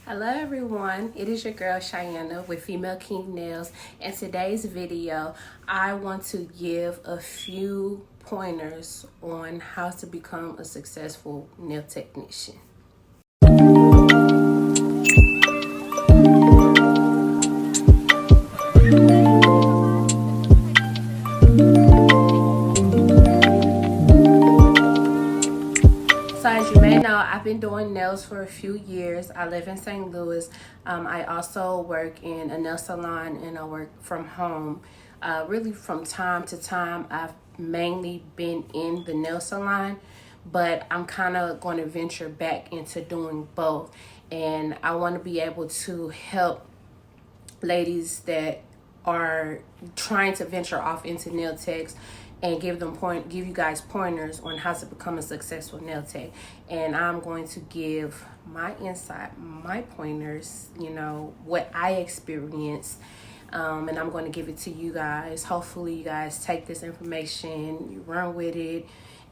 Hello everyone, it is your girl Cheyenne with Female King Nails. In today's video, I want to give a few pointers on how to become a successful nail technician. So as you may know, I've been doing nails for a few years. I live in St. Louis. I also work in a nail salon and I work from home. Really from time to time, I've mainly been in the nail salon, but I'm kind of going to venture back into doing both. And I want to be able to help ladies that are trying to venture off into nail techs and give you guys pointers on how to become a successful nail tech. And I'm going to give my insight, my pointers, what I experienced. And I'm going to give it to you guys. Hopefully you guys take this information, you run with it,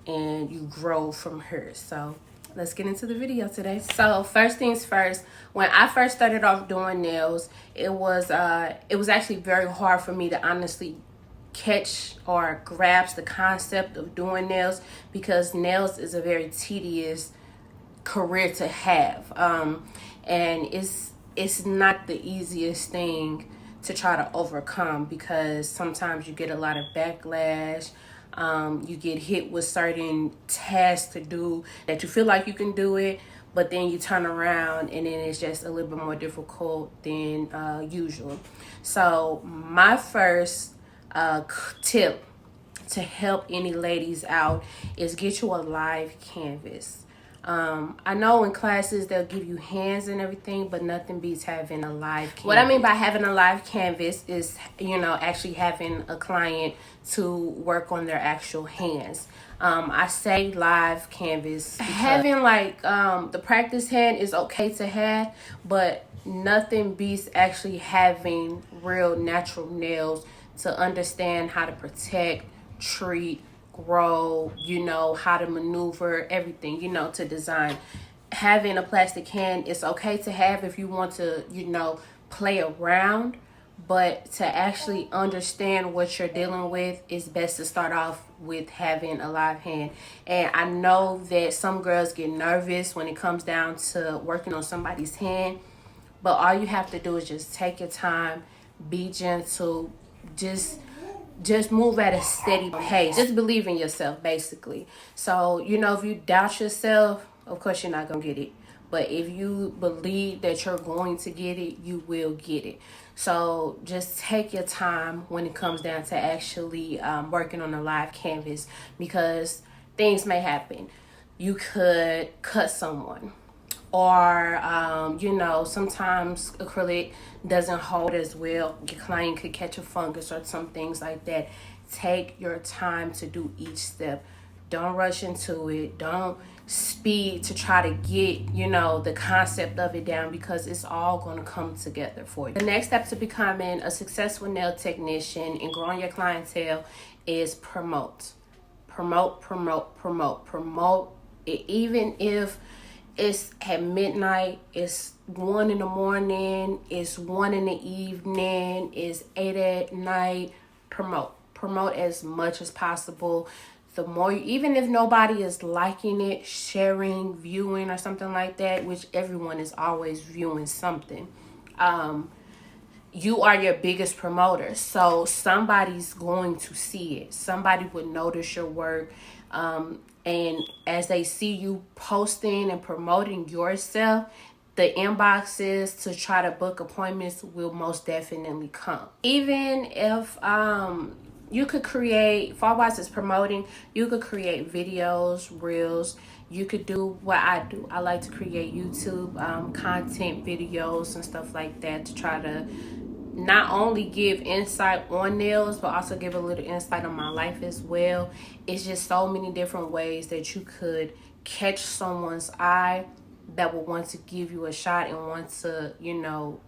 and you grow from her. So let's get into the video today. So first things first, when I first started off doing nails, it was actually very hard for me to honestly catch or grasp the concept of doing nails, because nails is a very tedious career to have, and it's not the easiest thing to try to overcome, because sometimes you get a lot of backlash. You get hit with certain tasks to do that you feel like you can do it, but then you turn around and then it's just a little bit more difficult than usual. So my first tip to help any ladies out is get you a live canvas. I know in classes they'll give you hands and everything, but nothing beats having a live canvas. What I mean by having a live canvas is, actually having a client to work on their actual hands. I say live canvas. Having the practice hand is okay to have, but nothing beats actually having real natural nails to understand how to protect, treat, grow, how to maneuver everything, to design. Having a plastic hand is okay to have if you want to, play around, but to actually understand what you're dealing with, it's best to start off with having a live hand. And I know that some girls get nervous when it comes down to working on somebody's hand, but all you have to do is just take your time, be gentle, just move at a steady pace. Just believe in yourself, basically. So, if you doubt yourself, of course you're not going to get it. But if you believe that you're going to get it, you will get it. So just take your time when it comes down to actually working on a live canvas, because things may happen. You could cut someone, or sometimes acrylic doesn't hold as well. Your client could catch a fungus or some things like that. Take your time to do each step. Don't rush into it. Don't speed to try to get the concept of it down, because it's all going to come together for you. The next step to becoming a successful nail technician and growing your clientele is promote it. Even if it's at midnight, it's 1 in the morning, it's 1 in the evening, it's 8 at night, promote as much as possible. The more, even if nobody is liking it, sharing, viewing, or something like that, which everyone is always viewing something, you are your biggest promoter. So somebody's going to see it. Somebody would notice your work. And as they see you posting and promoting yourself, the inboxes to try to book appointments will most definitely come. Even if you could create, far wise is promoting, you could create videos, reels. You could do what I do. I like to create YouTube content videos and stuff like that, to try to not only give insight on nails, but also give a little insight on my life as well. It's just so many different ways that you could catch someone's eye that will want to give you a shot and want to,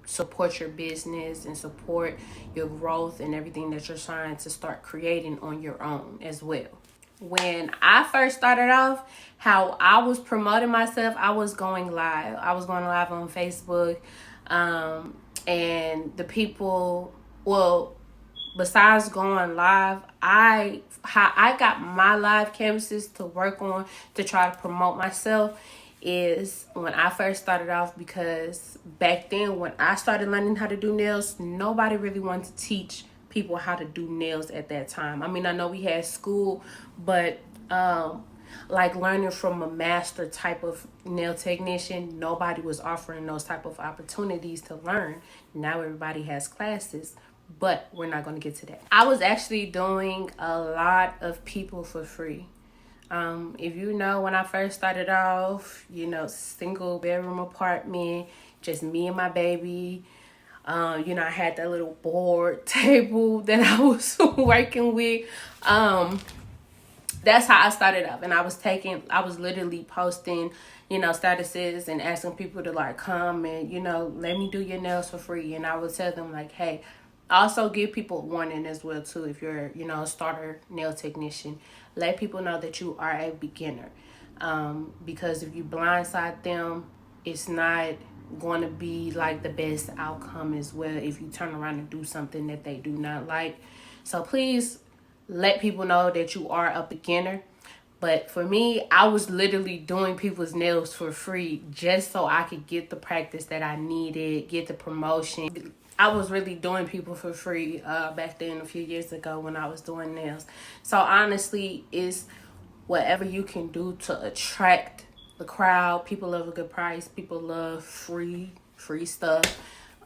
support your business and support your growth and everything that you're trying to start creating on your own as well. when I first started off, how I was promoting myself, I was going live. I was going live on Facebook. And the people, well, besides going live, how I got my live canvases to work on to try to promote myself is when I first started off, because back then when I started learning how to do nails, nobody really wanted to teach people how to do nails at that time. I mean, I know we had school, but like learning from a master type of nail technician, nobody was offering those type of opportunities to learn. Now everybody has classes, but we're not going to get to that. I was actually doing a lot of people for free. If you know, when I first started off, single bedroom apartment, just me and my baby. I had that little board table that I was working with. That's how I started up. And I was literally posting, statuses and asking people to like come and, let me do your nails for free. And I would tell them like, hey, also give people warning as well too. If you're, a starter nail technician, let people know that you are a beginner. Because if you blindside them, it's not going to be like the best outcome as well if you turn around and do something that they do not like. So please let people know that you are a beginner. But for me, I was literally doing people's nails for free just so I could get the practice that I needed, get the promotion. I was really doing people for free back then a few years ago when I was doing nails. So honestly, it's whatever you can do to attract the crowd. People love a good price. People love free stuff.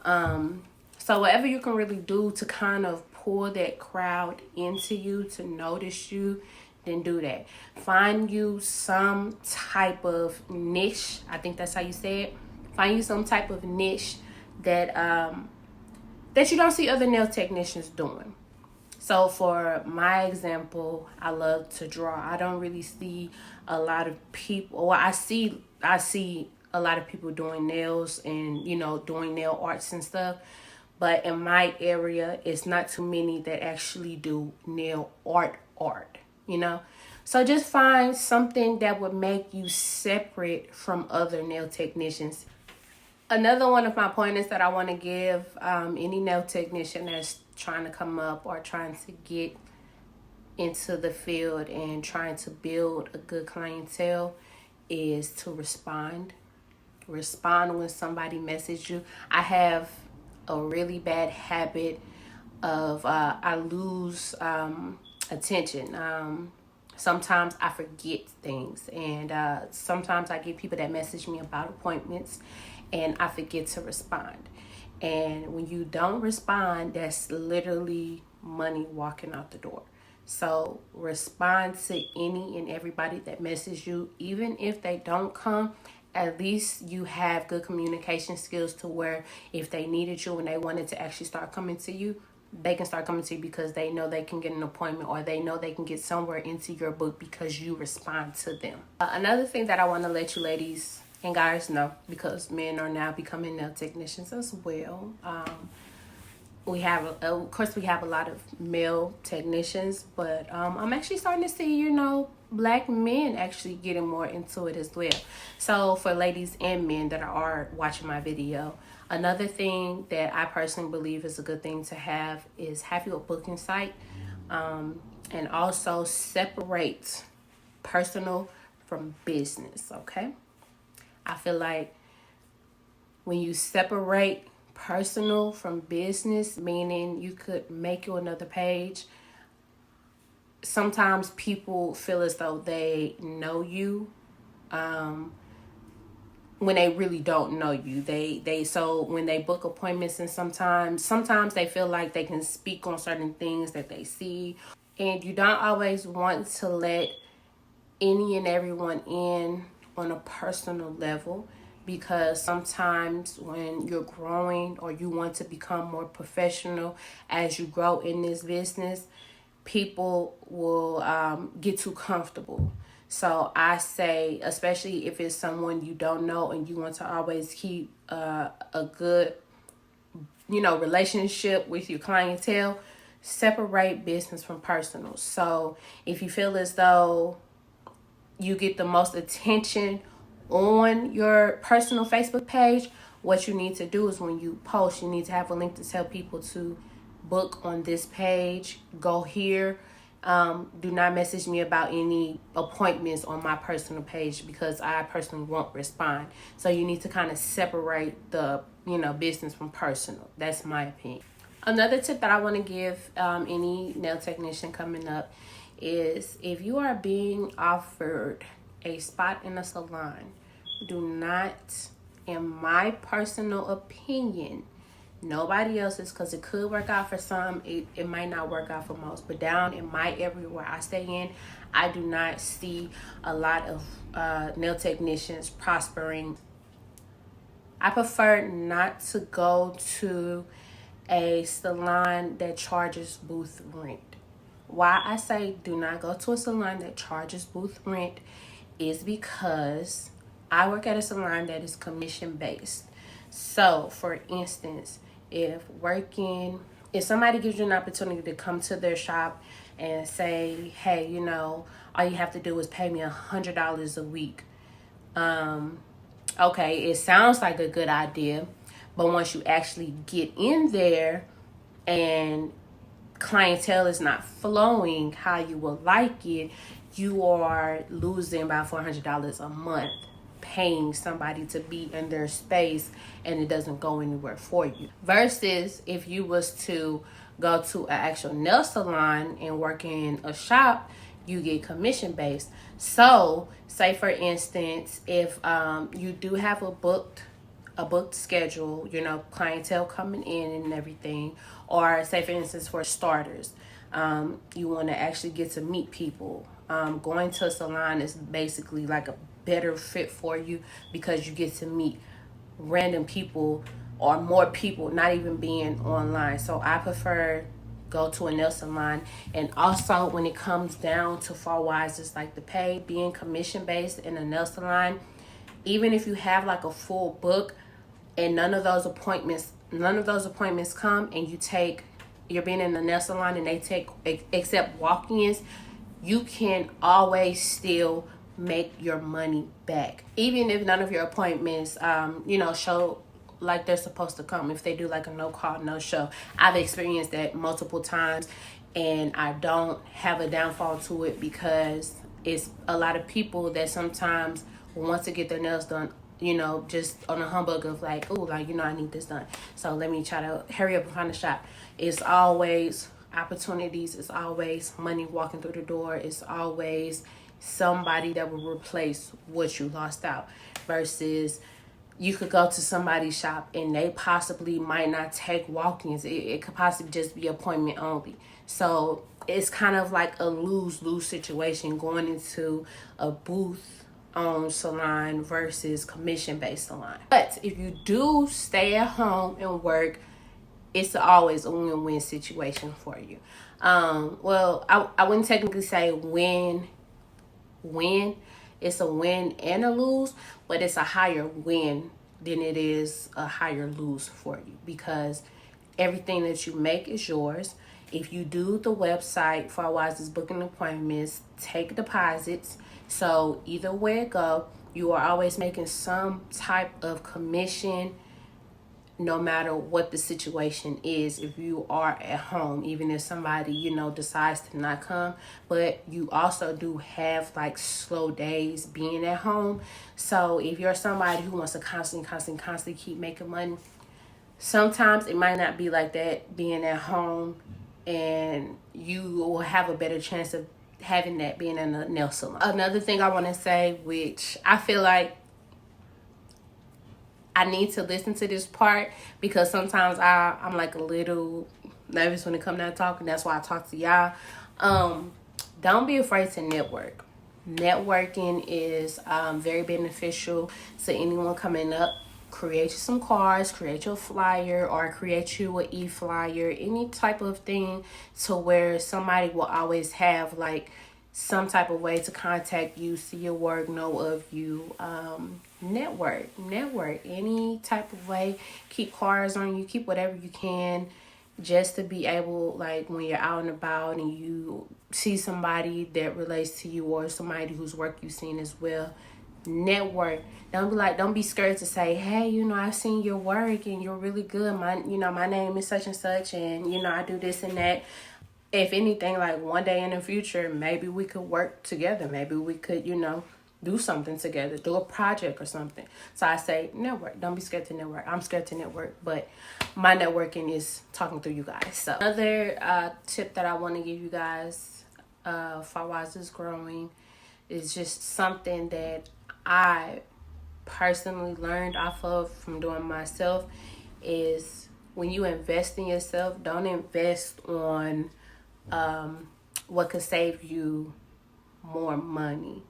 So whatever you can really do to kind of pull that crowd into you, to notice you, then do that. Find you some type of niche. I think that's how you say it. Find you some type of niche that that you don't see other nail technicians doing. So for my example, I love to draw. I don't really see a lot of people. Well, I see a lot of people doing nails and, doing nail arts and stuff. But in my area, it's not too many that actually do nail art, So just find something that would make you separate from other nail technicians. Another one of my pointers that I want to give any nail technician that's trying to come up or trying to get into the field and trying to build a good clientele is to respond. Respond when somebody messages you. I have a really bad habit of I lose attention. Sometimes I forget things, and sometimes I get people that message me about appointments and I forget to respond. And when you don't respond, that's literally money walking out the door. So respond to any and everybody that messages you, even if they don't come. At least you have good communication skills to where if they needed you and they wanted to actually start coming to you, they can start coming to you because they know they can get an appointment or they know they can get somewhere into your book because you respond to them. Another thing that I want to let you ladies and guys know, because men are now becoming nail technicians as well. We have a lot of male technicians, but I'm actually starting to see, black men actually getting more into it as well. So for ladies and men that are watching my video, another thing that I personally believe is a good thing to have is have your booking site, and also separate personal from business. Okay, I feel like when you separate personal from business, meaning you could make you another page. Sometimes people feel as though they know you, when they really don't know you. So when they book appointments, and sometimes they feel like they can speak on certain things that they see, and you don't always want to let any and everyone in on a personal level. Because sometimes when you're growing or you want to become more professional as you grow in this business, people will get too comfortable. So I say, especially if it's someone you don't know and you want to always keep a good, relationship with your clientele, separate business from personal. So if you feel as though you get the most attention on your personal Facebook page, what you need to do is when you post, you need to have a link to tell people to book on this page, go here. Do not message me about any appointments on my personal page because I personally won't respond. So you need to kind of separate the business from personal. That's my opinion. Another tip that I want to give any nail technician coming up is if you are being offered a spot in a salon, do not, in my personal opinion, nobody else's, because it could work out for some, it might not work out for most, but down in my area where I stay in, I do not see a lot of nail technicians prospering. I prefer not to go to a salon that charges booth rent. Why I say do not go to a salon that charges booth rent is because I work at a salon that is commission based. So for instance, if somebody gives you an opportunity to come to their shop and say, hey, all you have to do is pay me $100 a week. Okay, it sounds like a good idea, but once you actually get in there and clientele is not flowing how you would like it, you are losing about $400 a month paying somebody to be in their space and it doesn't go anywhere for you. Versus if you was to go to an actual nail salon and work in a shop, you get commission based. So say for instance, if you do have a booked schedule, clientele coming in and everything, or say for instance for starters, you want to actually get to meet people. Going to a salon is basically like a better fit for you because you get to meet random people or more people, not even being online. So I prefer go to a nail salon. And also when it comes down to far wise, it's like the pay being commission based in a nail salon, even if you have like a full book and none of those appointments come, and you're being in the nail salon and they take except walk-ins, you can always still make your money back, even if none of your appointments show like they're supposed to come. If they do like a no call, no show, I've experienced that multiple times, and I don't have a downfall to it because it's a lot of people that sometimes want to get their nails done, just on a humbug of like, oh, like, I need this done, so let me try to hurry up and find a shop. It's always opportunities. It's always money walking through the door. It's always somebody that will replace what you lost out. Versus you could go to somebody's shop and they possibly might not take walk-ins. It could possibly just be appointment only. So it's kind of like a lose-lose situation going into a booth owned salon versus commission-based salon. But if you do stay at home and work, it's always a win-win situation for you. Well, I wouldn't technically say win. It's a win and a lose, but it's a higher win than it is a higher lose for you because everything that you make is yours. If you do the website, Farwise is booking appointments, take deposits. So either way it go, you are always making some type of commission no matter what the situation is. If you are at home, even if somebody, decides to not come, but you also do have like slow days being at home. So if you're somebody who wants to constantly keep making money, sometimes it might not be like that being at home, and you will have a better chance of having that being in a nail salon. Another thing I want to say, which I feel like I need to listen to this part because sometimes I'm like a little nervous when it comes down to talking. That's why I talk to y'all. Don't be afraid to network. Networking is very beneficial to anyone coming up. Create you some cards, create your flyer, or create you an e-flyer, any type of thing to where somebody will always have like some type of way to contact you, see your work, know of you. Network any type of way. Keep cards on you, keep whatever you can, just to be able, like, when you're out and about and you see somebody that relates to you or somebody whose work you've seen as well, network. Don't be scared to say, hey, I've seen your work and you're really good. My name is such and such, and I do this and that. If anything, like, one day in the future, maybe we could work together. Maybe we could, do something together, do a project or something. So I say network. Don't be scared to network. I'm scared to network, but my networking is talking through you guys. So another tip that I want to give you guys for Wise is Growing is just something that I personally learned off of from doing myself is when you invest in yourself, don't invest on what could save you more money,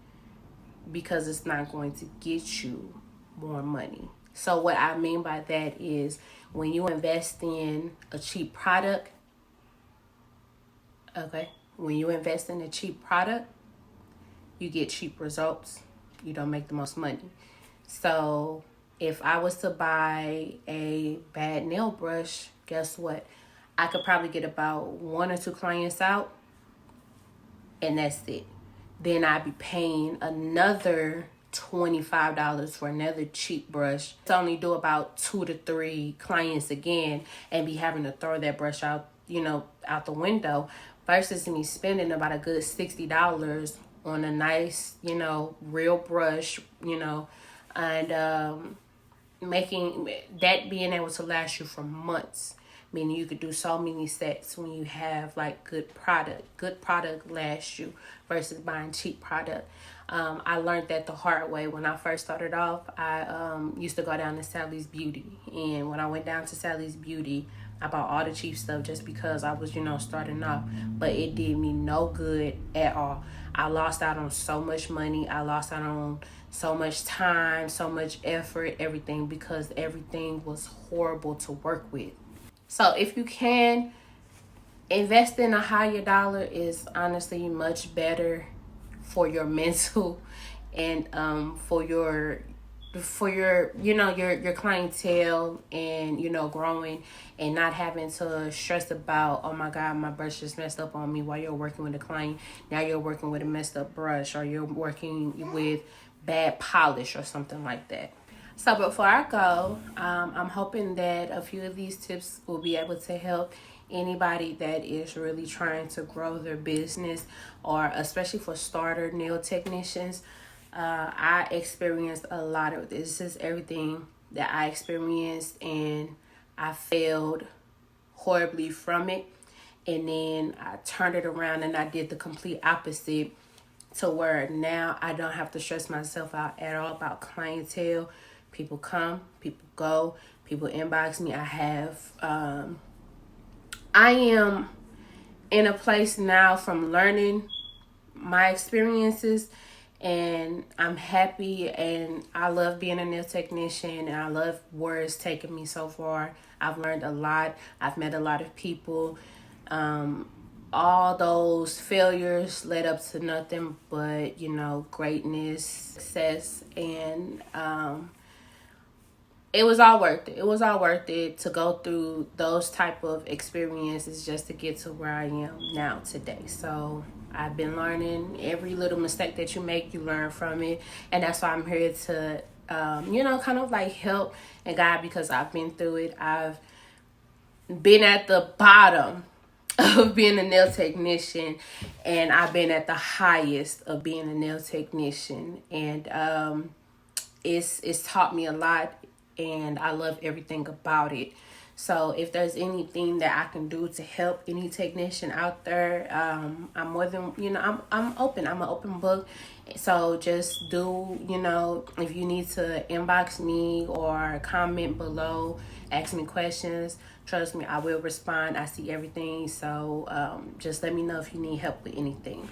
because it's not going to get you more money. So what I mean by that is when you invest in a cheap product, when you invest in a cheap product, you get cheap results. You don't make the most money. So if I was to buy a bad nail brush, guess what? I could probably get about 1 or 2 clients out, and that's it. Then I'd be paying another $25 for another cheap brush to only do about 2 to 3 clients again, and be having to throw that brush out, out the window, versus me spending about a good $60 on a nice, real brush, and making that, being able to last you for months. Meaning you could do so many sets when you have like good product. Good product lasts you versus buying cheap product. I learned that the hard way when I first started off. I used to go down to Sally's Beauty, and when I went down to Sally's Beauty, I bought all the cheap stuff just because I was, starting off. But it did me no good at all. I lost out on so much money. I lost out on so much time, so much effort, everything, because everything was horrible to work with. So if you can, invest in a higher dollar is honestly much better for your mental and for your your clientele, and growing and not having to stress about, oh my God, my brush just messed up on me, while you're working with a client. Now you're working with a messed up brush, or you're working with bad polish or something like that. So before I go, I'm hoping that a few of these tips will be able to help anybody that is really trying to grow their business, or especially for starter nail technicians. I experienced a lot of this. This is everything that I experienced, and I failed horribly from it. And then I turned it around and I did the complete opposite, to where now I don't have to stress myself out at all about clientele. People come, people go, people inbox me. I am in a place now from learning my experiences, and I'm happy, and I love being a nail technician, and I love where it's taken me so far. I've learned a lot. I've met a lot of people. All those failures led up to nothing but, greatness, success, and it was all worth it. It was all worth it to go through those type of experiences just to get to where I am now today. So I've been learning. Every little mistake that you make, you learn from it. And that's why I'm here to, kind of like help and guide, because I've been through it. I've been at the bottom of being a nail technician, and I've been at the highest of being a nail technician. And it's taught me a lot, and I love everything about it. So if there's anything that I can do to help any technician out there, I'm more than, I'm open. I'm an open book. So just do, if you need to inbox me or comment below, ask me questions. Trust me, I will respond. I see everything. So just let me know if you need help with anything.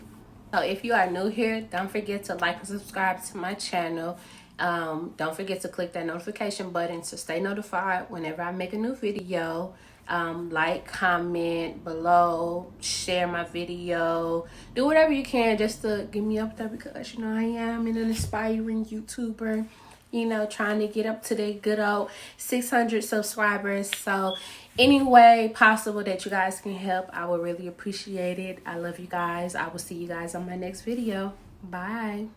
So if you are new here, don't forget to like and subscribe to my channel. Don't forget to click that notification button to stay notified whenever I make a new video. Like, comment below, share my video, do whatever you can just to get me up there, because I am an aspiring YouTuber. you know, trying to get up to the good old 600 subscribers. So any way possible that you guys can help, I would really appreciate it. I love you guys. I will see you guys on my next video. Bye.